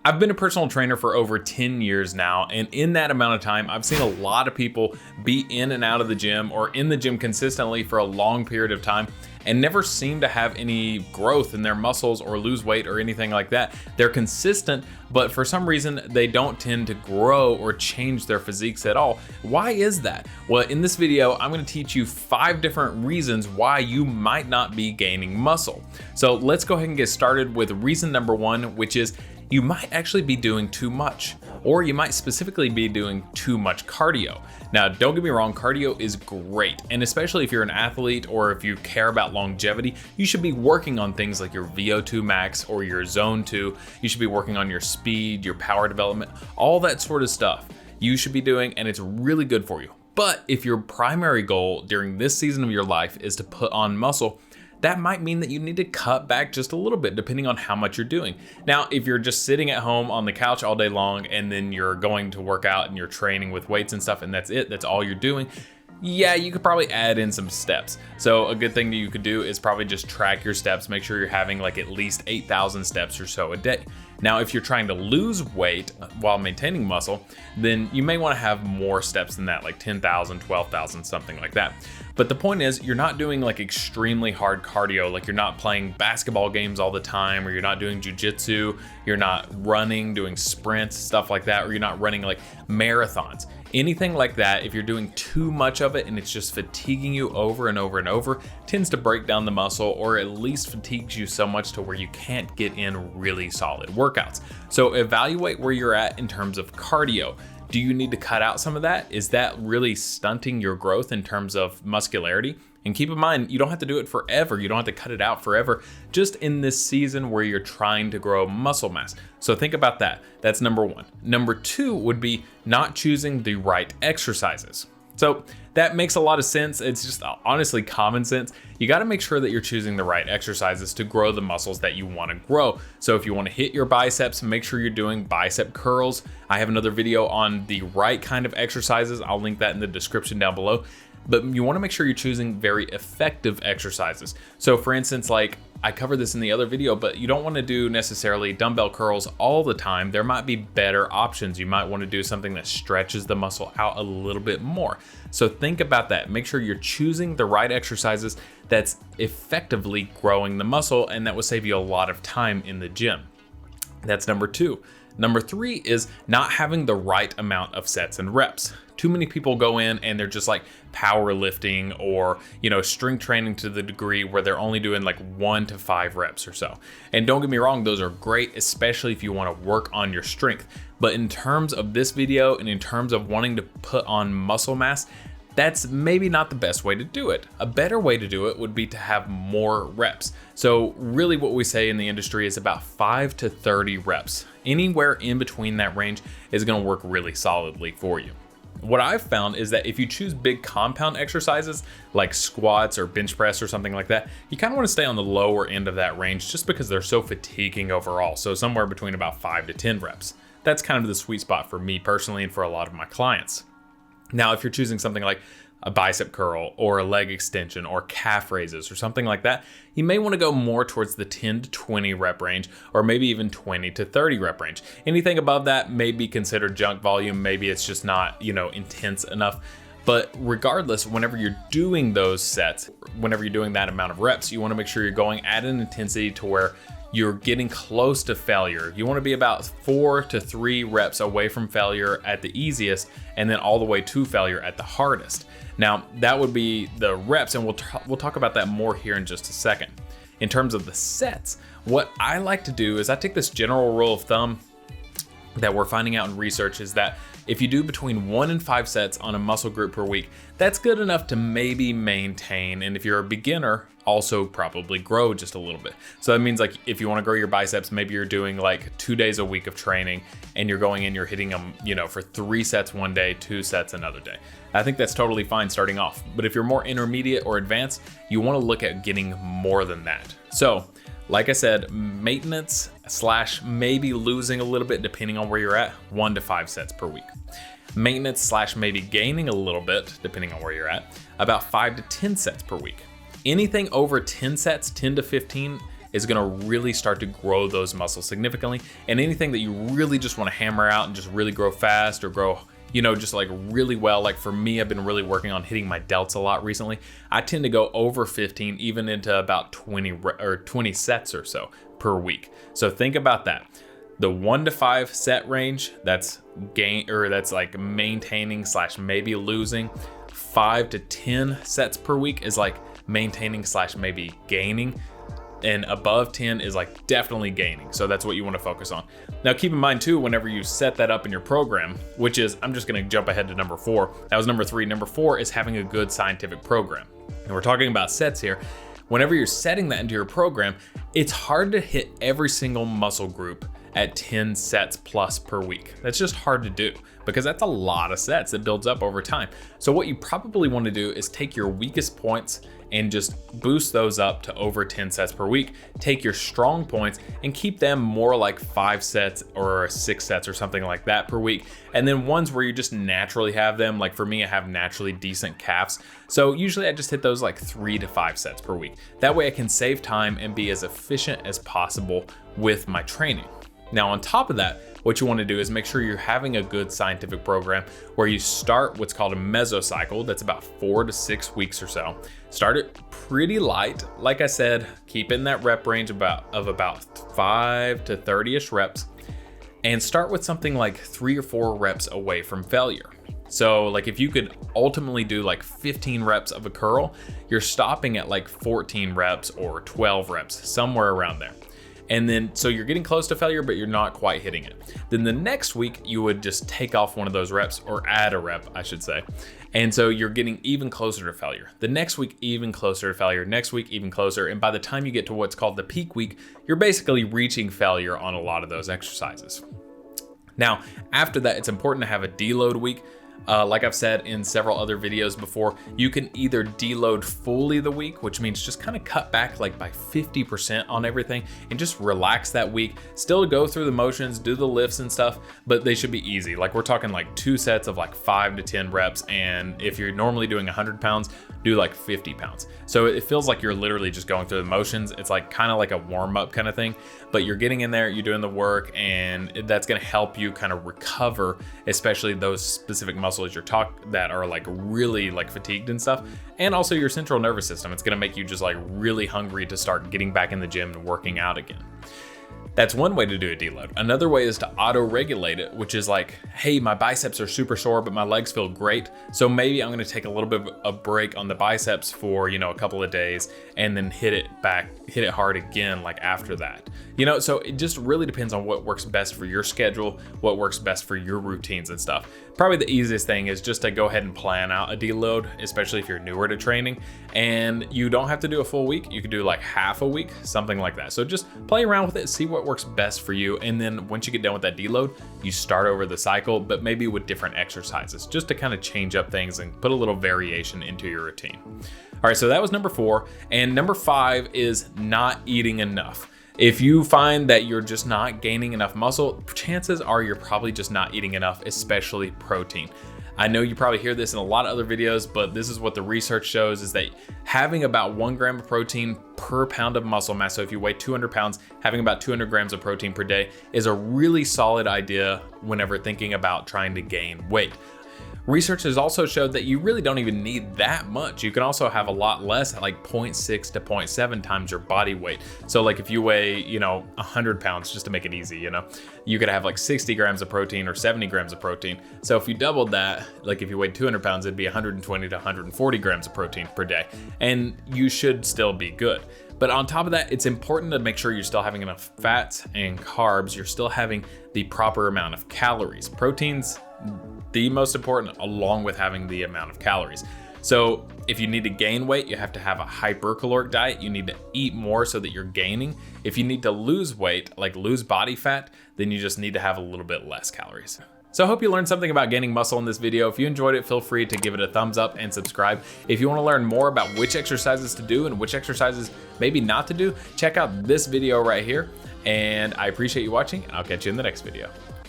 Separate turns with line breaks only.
I've been a personal trainer for over 10 years now, and in that amount of time, I've seen a lot of people be in and out of the gym or in the gym consistently for a long period of time and never seem to have any growth in their muscles or lose weight or anything like that. They're consistent, but for some reason, they don't tend to grow or change their physiques at all. Why is that? Well, in this video, I'm gonna teach you 5 different reasons why you might not be gaining muscle. So let's go ahead and get started with reason number 1, which is you might actually be doing too much, or you might specifically be doing too much cardio. Now, don't get me wrong, cardio is great, and especially if you're an athlete or if you care about longevity, you should be working on things like your VO2 max or your zone 2. You should be working on your speed, your power development, all that sort of stuff you should be doing, and it's really good for you. But if your primary goal during this season of your life is to put on muscle, that might mean that you need to cut back just a little bit depending on how much you're doing. Now, if you're just sitting at home on the couch all day long and then you're going to work out and you're training with weights and stuff and that's it, that's all you're doing, yeah, you could probably add in some steps. So a good thing that you could do is probably just track your steps, make sure you're having like at least 8,000 steps or so a day. Now, if you're trying to lose weight while maintaining muscle, then you may want to have more steps than that, like 10,000, 12,000, something like that. But the point is, you're not doing like extremely hard cardio, like you're not playing basketball games all the time, or you're not doing jujitsu, you're not running, doing sprints, stuff like that, or you're not running like marathons. Anything like that, if you're doing too much of it and it's just fatiguing you over and over and over, tends to break down the muscle or at least fatigues you so much to where you can't get in really solid workouts. So evaluate where you're at in terms of cardio. Do you need to cut out some of that? Is that really stunting your growth in terms of muscularity? And keep in mind, you don't have to do it forever. You don't have to cut it out forever, just in this season where you're trying to grow muscle mass. So think about that. That's number 1. Number 2 would be not choosing the right exercises. So that makes a lot of sense. It's just honestly common sense. You got to make sure that you're choosing the right exercises to grow the muscles that you want to grow. So if you want to hit your biceps, make sure you're doing bicep curls. I have another video on the right kind of exercises. I'll link that in the description down below. But you want to make sure you're choosing very effective exercises. So for instance, like I covered this in the other video, but you don't want to do necessarily dumbbell curls all the time. There might be better options. You might want to do something that stretches the muscle out a little bit more. So think about that. Make sure you're choosing the right exercises that's effectively growing the muscle, and that will save you a lot of time in the gym. That's number 2. Number 3 is not having the right amount of sets and reps. Too many people go in and they're just like powerlifting or, strength training to the degree where they're only doing like 1 to 5 reps or so. And don't get me wrong, those are great, especially if you want to work on your strength. But in terms of this video and in terms of wanting to put on muscle mass, that's maybe not the best way to do it. A better way to do it would be to have more reps. So really what we say in the industry is about 5 to 30 reps. Anywhere in between that range is going to work really solidly for you. What I've found is that if you choose big compound exercises like squats or bench press or something like that, you kind of want to stay on the lower end of that range just because they're so fatiguing overall. So somewhere between about 5 to 10 reps. That's kind of the sweet spot for me personally and for a lot of my clients. Now, if you're choosing something like a bicep curl or a leg extension or calf raises or something like that, you may want to go more towards the 10 to 20 rep range, or maybe even 20 to 30 rep range. Anything above that may be considered junk volume. Maybe it's just not, intense enough. But regardless, whenever you're doing those sets, whenever you're doing that amount of reps, you want to make sure you're going at an intensity to where you're getting close to failure. You want to be about 4 to 3 reps away from failure at the easiest, and then all the way to failure at the hardest. Now, that would be the reps, and we'll talk about that more here in just a second. In terms of the sets, what I like to do is I take this general rule of thumb that we're finding out in research is that if you do between 1 and 5 sets on a muscle group per week, that's good enough to maybe maintain. And if you're a beginner, also probably grow just a little bit. So that means like if you want to grow your biceps, maybe you're doing like 2 days a week of training and you're going in, you're hitting them, for 3 sets one day, 2 sets another day. I think that's totally fine starting off. But if you're more intermediate or advanced, you want to look at getting more than that. So like I said, maintenance / maybe losing a little bit depending on where you're at, 1 to 5 sets per week. Maintenance / maybe gaining a little bit depending on where you're at, about 5 to 10 sets per week. Anything over 10 sets, 10 to 15, is gonna really start to grow those muscles significantly. And anything that you really just wanna hammer out and just really grow fast or grow, you know, just like really well. Like for me, I've been really working on hitting my delts a lot recently. I tend to go over 15, even into about 20 sets or so per week. So think about that. The 1 to 5 set range, that's that's like maintaining / maybe losing. 5 to 10 sets per week is like maintaining / maybe gaining. And above 10 is like definitely gaining. So that's what you want to focus on. Now keep in mind too, whenever you set that up in your program, which is, I'm just going to jump ahead to number 4. That was number 3. Number 4 is having a good scientific program. And we're talking about sets here. Whenever you're setting that into your program, it's hard to hit every single muscle group at 10 sets plus per week. That's just hard to do because that's a lot of sets that builds up over time. So what you probably want to do is take your weakest points and just boost those up to over 10 sets per week. Take your strong points and keep them more like 5 sets or 6 sets or something like that per week. And then ones where you just naturally have them, like for me, I have naturally decent calves. So usually I just hit those like 3 to 5 sets per week. That way I can save time and be as efficient as possible with my training. Now, on top of that, what you want to do is make sure you're having a good scientific program where you start what's called a mesocycle. That's about 4 to 6 weeks or so. Start it pretty light. Like I said, keep in that rep range of about 5 to 30-ish reps, and start with something like 3 or 4 reps away from failure. So like if you could ultimately do like 15 reps of a curl, you're stopping at like 14 reps or 12 reps, somewhere around there. And then, so you're getting close to failure, but you're not quite hitting it. Then the next week, you would just take off one of those reps, or add a rep, I should say. And so you're getting even closer to failure. The next week, even closer to failure. Next week, even closer. And by the time you get to what's called the peak week, you're basically reaching failure on a lot of those exercises. Now, after that, it's important to have a deload week. Like I've said in several other videos before, you can either deload fully the week, which means just kind of cut back like by 50% on everything and just relax that week. Still go through the motions, do the lifts and stuff, but they should be easy. Like we're talking like 2 sets of like 5 to 10 reps. And if you're normally doing 100 pounds, do like 50 pounds. So it feels like you're literally just going through the motions. It's like kind of like a warm up kind of thing, but you're getting in there, you're doing the work, and that's going to help you kind of recover, especially those specific muscles that are like really like fatigued and stuff. And also your central nervous system. It's going to make you just like really hungry to start getting back in the gym and working out again. That's one way to do a deload. Another way is to auto-regulate it, which is like, hey, my biceps are super sore, but my legs feel great. So maybe I'm gonna take a little bit of a break on the biceps for, a couple of days, and then hit it hard again like after that. So it just really depends on what works best for your schedule, what works best for your routines and stuff. Probably the easiest thing is just to go ahead and plan out a deload, especially if you're newer to training, and you don't have to do a full week. You could do like half a week, something like that. So just play around with it, see what works best for you. And then once you get done with that deload, you start over the cycle, but maybe with different exercises, just to kind of change up things and put a little variation into your routine. All right, so that was number 4. And number 5 is not eating enough. If you find that you're just not gaining enough muscle, chances are you're probably just not eating enough, especially protein. I know you probably hear this in a lot of other videos, but this is what the research shows, is that having about 1 gram of protein per pound of muscle mass, so if you weigh 200 pounds, having about 200 grams of protein per day is a really solid idea whenever thinking about trying to gain weight. Research has also showed that you really don't even need that much. You can also have a lot less, at like 0.6 to 0.7 times your body weight. So like if you weigh, 100 pounds, just to make it easy, you could have like 60 grams of protein or 70 grams of protein. So if you doubled that, like if you weighed 200 pounds, it'd be 120 to 140 grams of protein per day. And you should still be good. But on top of that, it's important to make sure you're still having enough fats and carbs. You're still having the proper amount of calories. Protein's the most important, along with having the amount of calories. So if you need to gain weight, you have to have a hypercaloric diet. You need to eat more so that you're gaining. If you need to lose weight, like lose body fat, then you just need to have a little bit less calories. So I hope you learned something about gaining muscle in this video. If you enjoyed it, feel free to give it a thumbs up and subscribe. If you want to learn more about which exercises to do and which exercises maybe not to do, check out this video right here. And I appreciate you watching, and I'll catch you in the next video.